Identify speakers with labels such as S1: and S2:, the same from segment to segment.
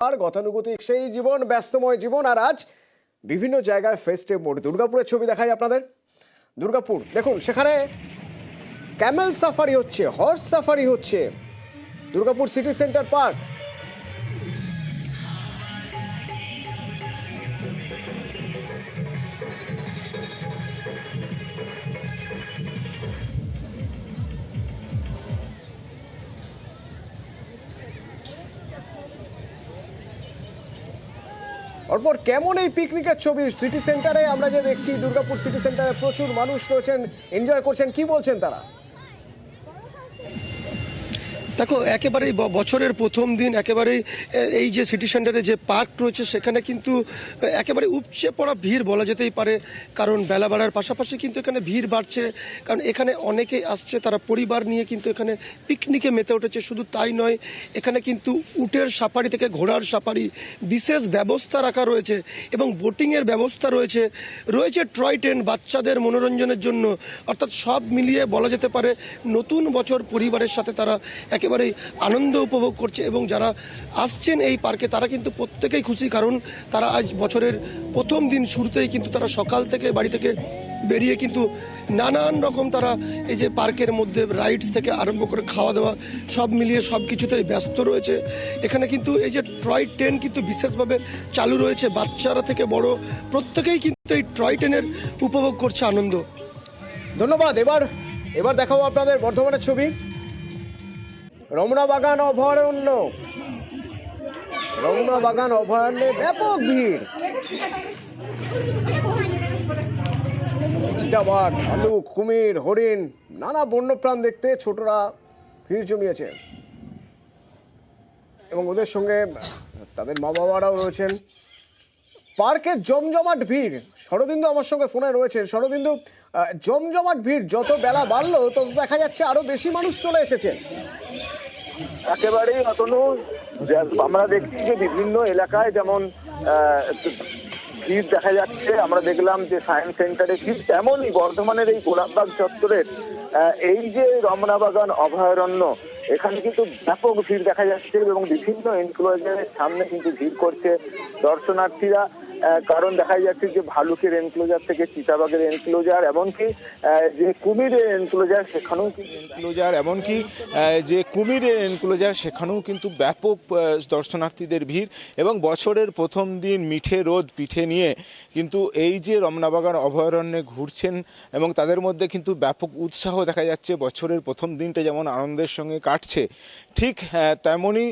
S1: আর গতানুগতিক সেই জীবন, ব্যস্তময় জীবন। আর আজ বিভিন্ন জায়গায় ফেস্টিভ মোড। দুর্গাপুরের ছবি দেখাই আপনাদের। দুর্গাপুর দেখুন, সেখানে ক্যামেল সাফারি হচ্ছে, হর্স সাফারি হচ্ছে। Durgapur city centre park. অর্পর কেমন এই পিকনিকের ছবি সিটি সেন্টারে আমরা যে দেখছি, দুর্গাপুর সিটি সেন্টারে প্রচুর মানুষ রয়েছেন, এনজয় করছেন, কি বলছেন তারা?
S2: দেখো, একেবারেই বছরের প্রথম দিন একেবারেই এই যে সিটি সেন্টারে যে পার্ক রয়েছে সেখানে কিন্তু একেবারে উপচে পড়া ভিড় বলা যেতেই পারে। কারণ বেলা বাড়ার পাশাপাশি কিন্তু এখানে ভিড় বাড়ছে, কারণ এখানে অনেকেই আসছে, তারা পরিবার নিয়ে কিন্তু এখানে পিকনিকে মেতে উঠেছে। শুধু তাই নয়, এখানে কিন্তু উটের সাফারি থেকে ঘোড়ার সাফারি বিশেষ ব্যবস্থা রাখা রয়েছে এবং বোটিংয়ের ব্যবস্থা রয়েছে। রয়েছে টয় ট্রেন বাচ্চাদের মনোরঞ্জনের জন্য। অর্থাৎ সব মিলিয়ে বলা যেতে পারে নতুন বছর পরিবারের সাথে তারা একেবারেই আনন্দ উপভোগ করছে। এবং যারা আসছেন এই পার্কে তারা কিন্তু প্রত্যেকেই খুশি, কারণ তারা আজ বছরের প্রথম দিন শুরুতেই কিন্তু তারা সকাল থেকে বাড়ি থেকে বেরিয়ে কিন্তু নানান রকম তারা এই যে পার্কের মধ্যে রাইডস থেকে আরম্ভ করে খাওয়া দাওয়া সব মিলিয়ে সব কিছুতেই ব্যস্ত রয়েছে। এখানে কিন্তু এই যে টয় ট্রেন কিন্তু বিশেষভাবে চালু রয়েছে, বাচ্চারা থেকে বড় প্রত্যেকেই কিন্তু এই টয় ট্রেনের উপভোগ করছে আনন্দ।
S1: ধন্যবাদ। এবার দেখাবো আপনাদের বর্ধমানের ছবি। রমনা বাগান অভয়ারণ্য। রমনা বাগান অভয়ারণ্যে ব্যাপক ভিড়। চিতাবাঘ, ভালুক, কুমির, হরিণ, নানা বন্যপ্রাণ দেখতে ছোটরা ভিড় জমিয়েছে এবং ওদের সঙ্গে তাদের মা বাবারাও রয়েছেন। পার্কে জমজমাট ভিড়। শরদিন্দু আমার সঙ্গে ফোনে রয়েছেন। শরদিন্দু, জমজমাট ভিড় যত বেলা বাড়লো তত দেখা যাচ্ছে আরো বেশি মানুষ চলে এসেছেন।
S3: একেবারেই অতনু, আমরা দেখছি যে বিভিন্ন এলাকায় যেমন ভিড় দেখা যাচ্ছে। আমরা দেখলাম যে সায়েন্স সেন্টারে ভিড়, তেমনই বর্ধমানের এই গোলাপবাগ চত্বরের এই যে রমনা বাগান অভয়ারণ্য, এখানে কিন্তু ব্যাপক ভিড় দেখা যাচ্ছে এবং বিভিন্ন এনক্লোজারের সামনে কিন্তু ভিড় করছে দর্শনার্থীরা। কারণ দেখা যাচ্ছে যে ভালুকের এনক্লোজার থেকে চিতাবাঘের এনক্লোজার, এমনকি যে কুমিরের এনক্লোজার
S4: সেখানেও কিন্তু ব্যাপক দর্শনার্থীদের ভিড়। এবং বছরের প্রথম দিন মিঠে রোদ পিঠে নিয়ে কিন্তু এই যে রমনাবাগান অভয়ারণ্যে ঘুরছেন এবং তাদের মধ্যে কিন্তু ব্যাপক উৎসাহ দেখা যাচ্ছে। বছরের প্রথম দিনটা যেমন আনন্দের সঙ্গে কাটছে, ঠিক তেমনই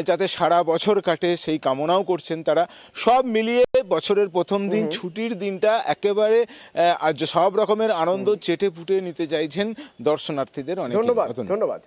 S4: যাতে সারা বছর কাটে সেই কামনাও করছেন তারা। সব মিলিয়ে বছরের প্রথম দিন ছুটির দিনটা একেবারে সব রকমের আনন্দ চেটে পুটে নিতে চাইছেন দর্শনার্থীদের। অনেক
S1: ধন্যবাদ।